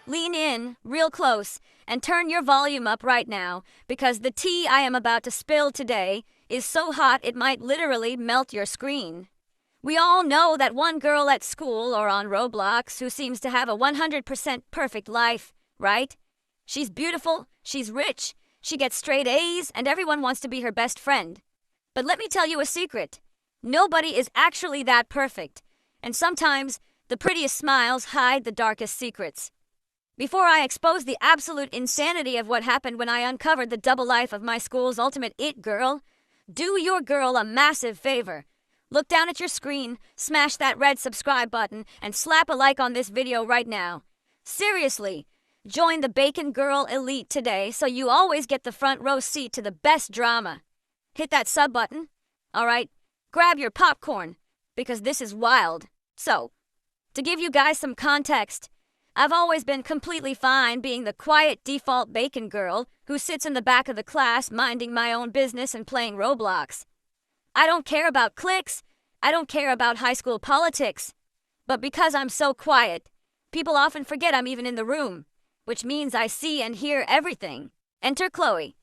Lean in, real close, and turn your volume up right now, because the tea I am about to spill today is so hot it might literally melt your screen. We all know that one girl at school or on Roblox who seems to have a 100% perfect life, right? She's beautiful, she's rich, she gets straight A's, and everyone wants to be her best friend. But let me tell you a secret. Nobody is actually that perfect, and sometimes the prettiest smiles hide the darkest secrets. Before I expose the absolute insanity of what happened when I uncovered the double life of my school's ultimate it girl, do your girl a massive favor. Look down at your screen, smash that red subscribe button, and slap a like on this video right now. Seriously, join the Bacon Girl Elite today so you always get the front row seat to the best drama. Hit that sub button. Alright, grab your popcorn, because this is wild. So, to give you guys some context, I've always been completely fine being the quiet default bacon girl who sits in the back of the class minding my own business and playing Roblox. I don't care about cliques, I don't care about high school politics. But because I'm so quiet, people often forget I'm even in the room, which means I see and hear everything. Enter Chloe.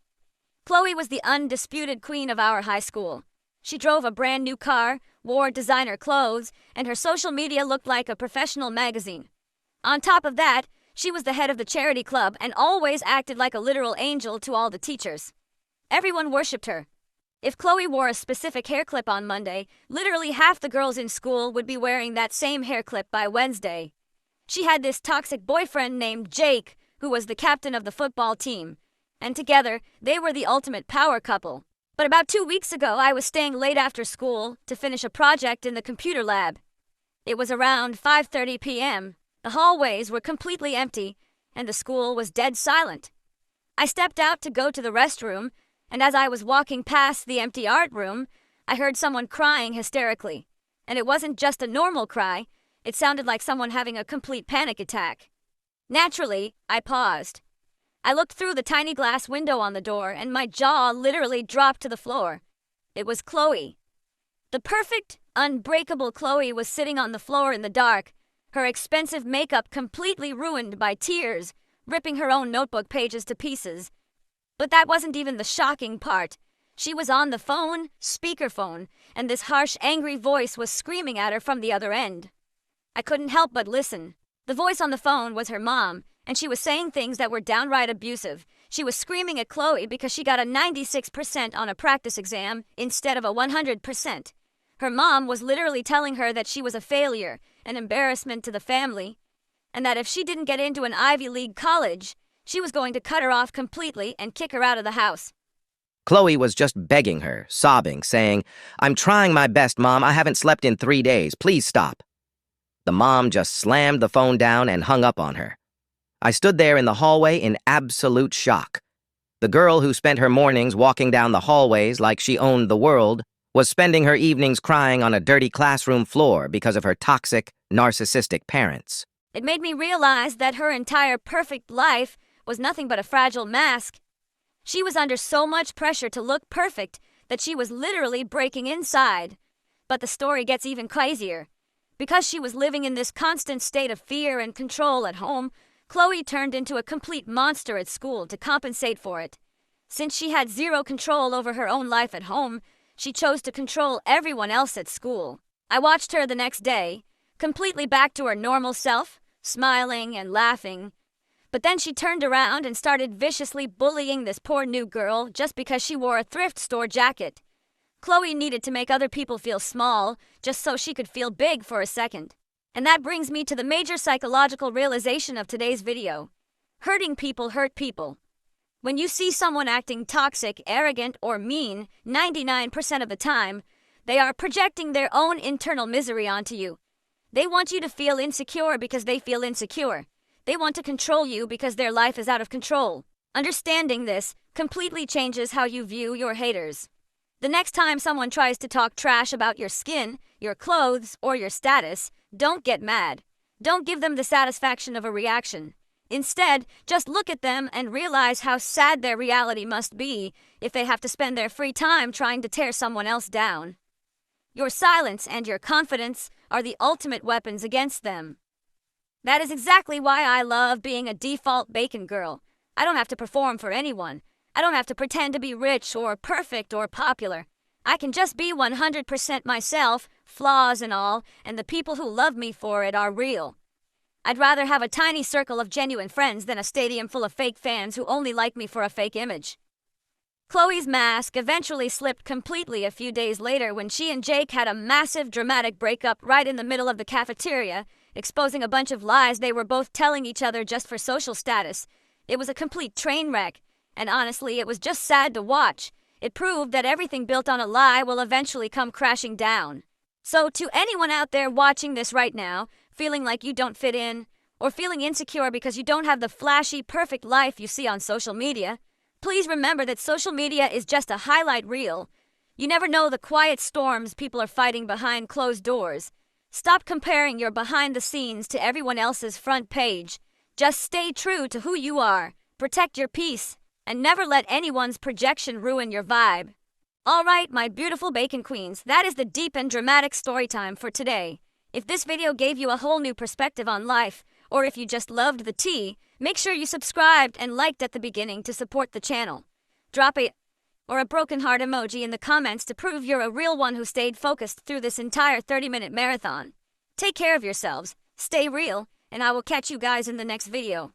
Chloe was the undisputed queen of our high school. She drove a brand new car, wore designer clothes, and her social media looked like a professional magazine. On top of that, she was the head of the charity club and always acted like a literal angel to all the teachers. Everyone worshipped her. If Chloe wore a specific hair clip on Monday, literally half the girls in school would be wearing that same hair clip by Wednesday. She had this toxic boyfriend named Jake, who was the captain of the football team, and together they were the ultimate power couple. But about 2 weeks ago, I was staying late after school to finish a project in the computer lab. It was around 5:30 p.m. The hallways were completely empty, and the school was dead silent. I stepped out to go to the restroom, and as I was walking past the empty art room, I heard someone crying hysterically. And it wasn't just a normal cry, it sounded like someone having a complete panic attack. Naturally, I paused. I looked through the tiny glass window on the door, and my jaw literally dropped to the floor. It was Chloe. The perfect, unbreakable Chloe was sitting on the floor in the dark, her expensive makeup completely ruined by tears, ripping her own notebook pages to pieces. But that wasn't even the shocking part. She was on the phone, speakerphone, and this harsh, angry voice was screaming at her from the other end. I couldn't help but listen. The voice on the phone was her mom, and she was saying things that were downright abusive. She was screaming at Chloe because she got a 96% on a practice exam instead of a 100%. Her mom was literally telling her that she was a failure, an embarrassment to the family, and that if she didn't get into an Ivy League college, she was going to cut her off completely and kick her out of the house. Chloe was just begging her, sobbing, saying, "I'm trying my best, Mom. I haven't slept in 3 days. Please stop." The mom just slammed the phone down and hung up on her. I stood there in the hallway in absolute shock. The girl who spent her mornings walking down the hallways like she owned the world was spending her evenings crying on a dirty classroom floor because of her toxic, narcissistic parents. It made me realize that her entire perfect life was nothing but a fragile mask. She was under so much pressure to look perfect that she was literally breaking inside. But the story gets even crazier. Because she was living in this constant state of fear and control at home, Chloe turned into a complete monster at school to compensate for it. Since she had zero control over her own life at home, she chose to control everyone else at school. I watched her the next day, completely back to her normal self, smiling and laughing. But then she turned around and started viciously bullying this poor new girl just because she wore a thrift store jacket. Chloe needed to make other people feel small just so she could feel big for a second. And that brings me to the major psychological realization of today's video. Hurting people hurt people. When you see someone acting toxic, arrogant, or mean, 99% of the time, they are projecting their own internal misery onto you. They want you to feel insecure because they feel insecure. They want to control you because their life is out of control. Understanding this completely changes how you view your haters. The next time someone tries to talk trash about your skin, your clothes, or your status, don't get mad. Don't give them the satisfaction of a reaction. Instead, just look at them and realize how sad their reality must be if they have to spend their free time trying to tear someone else down. Your silence and your confidence are the ultimate weapons against them. That is exactly why I love being a default bacon girl. I don't have to perform for anyone. I don't have to pretend to be rich or perfect or popular. I can just be 100% myself, flaws and all, and the people who love me for it are real. I'd rather have a tiny circle of genuine friends than a stadium full of fake fans who only like me for a fake image. Chloe's mask eventually slipped completely a few days later when she and Jake had a massive dramatic breakup right in the middle of the cafeteria, exposing a bunch of lies they were both telling each other just for social status. It was a complete train wreck, and honestly, it was just sad to watch. It proved that everything built on a lie will eventually come crashing down. So to anyone out there watching this right now, feeling like you don't fit in, or feeling insecure because you don't have the flashy, perfect life you see on social media, please remember that social media is just a highlight reel. You never know the quiet storms people are fighting behind closed doors. Stop comparing your behind the scenes to everyone else's front page. Just stay true to who you are, protect your peace, and never let anyone's projection ruin your vibe. Alright, my beautiful bacon queens, that is the deep and dramatic story time for today. If this video gave you a whole new perspective on life, or if you just loved the tea, make sure you subscribed and liked at the beginning to support the channel. Drop a or a broken heart emoji in the comments to prove you're a real one who stayed focused through this entire 30-minute marathon. Take care of yourselves, stay real, and I will catch you guys in the next video.